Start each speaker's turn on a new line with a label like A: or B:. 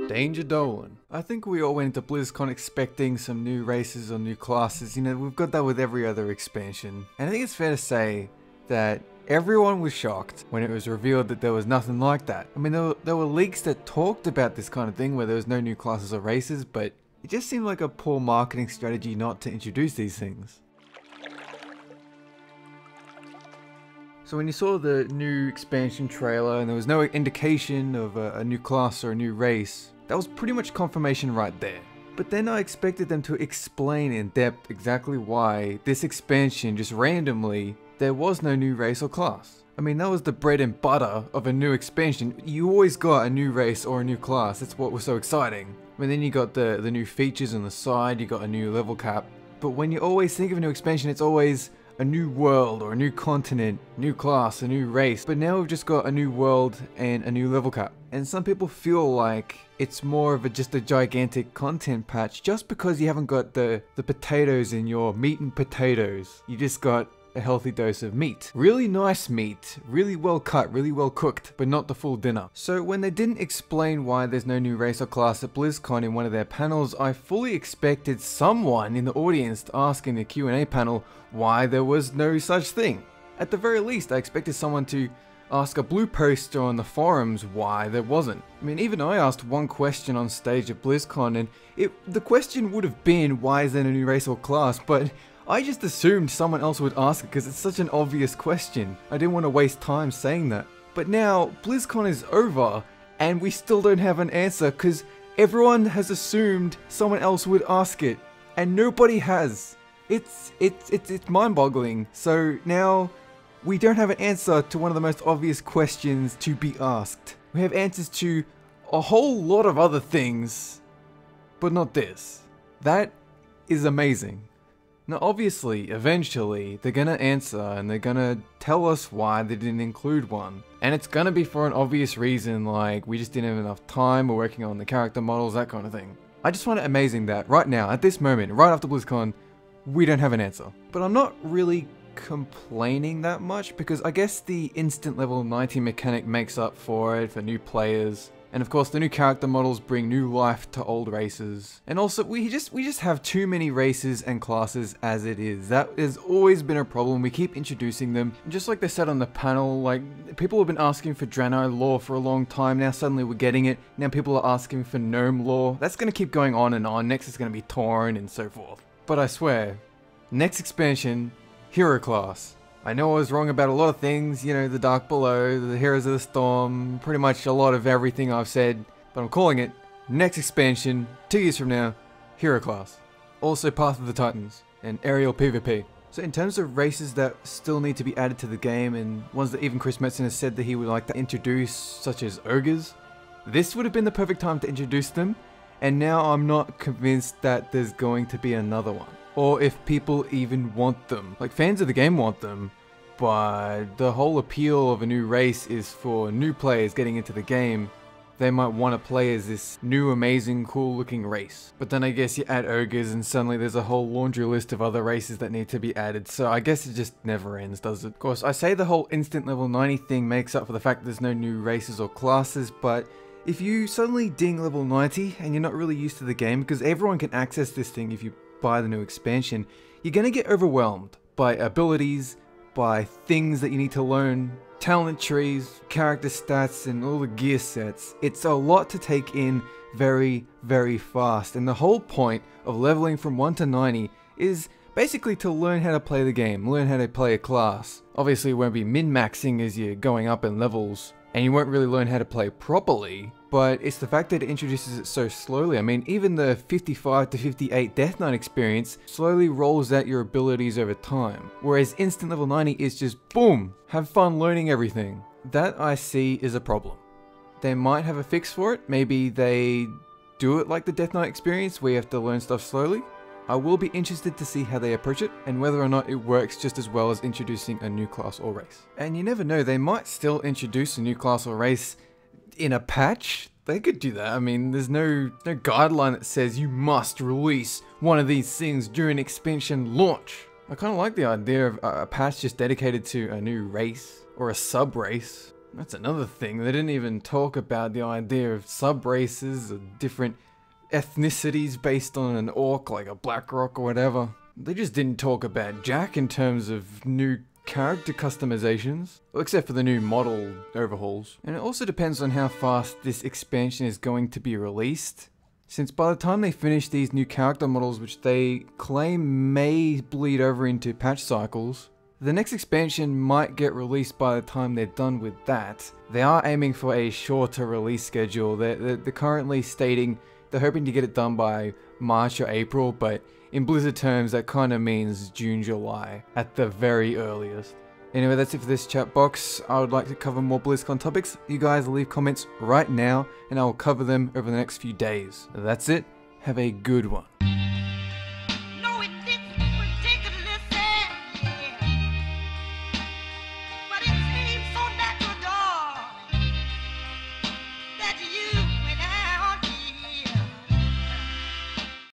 A: Danger Dolan. I think we all went into BlizzCon expecting some new races or new classes. You know, we've got that with every other expansion. And I think it's fair to say that everyone was shocked when it was revealed that there was nothing like that. I mean, there were leaks that talked about this kind of thing where there was no new classes or races, but it just seemed like a poor marketing strategy not to introduce these things. So when you saw the new expansion trailer and there was no indication of a new class or a new race, that was pretty much confirmation right there. But then I expected them to explain in depth exactly why this expansion just randomly, there was no new race or class. I mean, that was the bread and butter of a new expansion. You always got a new race or a new class. That's what was so exciting. I mean, then you got the new features on the side, you got a new level cap. But when you always think of a new expansion, it's always a new world or a new continent, new class, a new race. But now we've just got a new world and a new level cap. And some people feel like it's more of just a gigantic content patch just because you haven't got the potatoes in your meat and potatoes. You just got a healthy dose of meat. Really nice meat, really well cut, really well cooked, but not the full dinner. So when they didn't explain why there's no new race or class at BlizzCon in one of their panels, I fully expected someone in the audience to ask in the Q&A panel why there was no such thing. At the very least, I expected someone to ask a blue poster on the forums why there wasn't. I mean, even I asked one question on stage at BlizzCon and the question would have been, why is there no new race or class? But I just assumed someone else would ask it because it's such an obvious question. I didn't want to waste time saying that. But now, BlizzCon is over and we still don't have an answer because everyone has assumed someone else would ask it and nobody has. It's mind-boggling. So now we don't have an answer to one of the most obvious questions to be asked. We have answers to a whole lot of other things, but not this. That is amazing. Now obviously, eventually, they're gonna answer and they're gonna tell us why they didn't include one. And it's gonna be for an obvious reason, like we just didn't have enough time, we're working on the character models, that kind of thing. I just find it amazing that right now, at this moment, right after BlizzCon, we don't have an answer. But I'm not really complaining that much because I guess the instant level 90 mechanic makes up for it for new players. And of course the new character models bring new life to old races. And also we just have too many races and classes as it is. That has always been a problem. We keep introducing them. And just like they said on the panel, like people have been asking for Draenei lore for a long time. Now suddenly we're getting it. Now people are asking for Gnome lore. That's going to keep going on and on. Next it's going to be Tauren and so forth. But I swear, next expansion, Hero class. I know I was wrong about a lot of things, you know, the Dark Below, the Heroes of the Storm, pretty much a lot of everything I've said, but I'm calling it, next expansion, 2 years from now, Hero class. Also Path of the Titans, and Aerial PvP. So in terms of races that still need to be added to the game, and ones that even Chris Metzen has said that he would like to introduce, such as Ogres, this would have been the perfect time to introduce them, and now I'm not convinced that there's going to be another one. Or if people even want them. Like, fans of the game want them, but the whole appeal of a new race is for new players getting into the game. They might want to play as this new, amazing, cool looking race. But then I guess you add ogres and suddenly there's a whole laundry list of other races that need to be added. So I guess it just never ends, does it? Of course, I say the whole instant level 90 thing makes up for the fact that there's no new races or classes, but if you suddenly ding level 90 and you're not really used to the game, because everyone can access this thing if you buy the new expansion, you're gonna get overwhelmed by abilities, by things that you need to learn, talent trees, character stats, and all the gear sets. It's a lot to take in very, very fast, and the whole point of leveling from 1 to 90 is basically to learn how to play the game, learn how to play a class. Obviously, it won't be min-maxing as you're going up in levels, and you won't really learn how to play properly, but it's the fact that it introduces it so slowly. I mean, even the 55 to 58 Death Knight experience slowly rolls out your abilities over time, whereas instant level 90 is just boom, have fun learning everything. That I see is a problem. They might have a fix for it. Maybe they do it like the Death Knight experience where you have to learn stuff slowly. I will be interested to see how they approach it and whether or not it works just as well as introducing a new class or race. And you never know, they might still introduce a new class or race in a patch. They could do that. I mean, there's no guideline that says you must release one of these things during expansion launch. I kind of like the idea of a patch just dedicated to a new race or a sub-race. That's another thing, they didn't even talk about the idea of sub-races or different ethnicities based on an orc like a Blackrock or whatever. They just didn't talk about Jack in terms of new character customizations, well, except for the new model overhauls. And it also depends on how fast this expansion is going to be released, since by the time they finish these new character models, which they claim may bleed over into patch cycles, the next expansion might get released by the time they're done with that. They are aiming for a shorter release schedule. They're currently stating they're hoping to get it done by March or April, but in Blizzard terms that kind of means June, July at the very earliest. Anyway, that's it for this chat box. I would like to cover more BlizzCon topics. You guys leave comments right now and I will cover them over the next few days. That's it. Have a good one.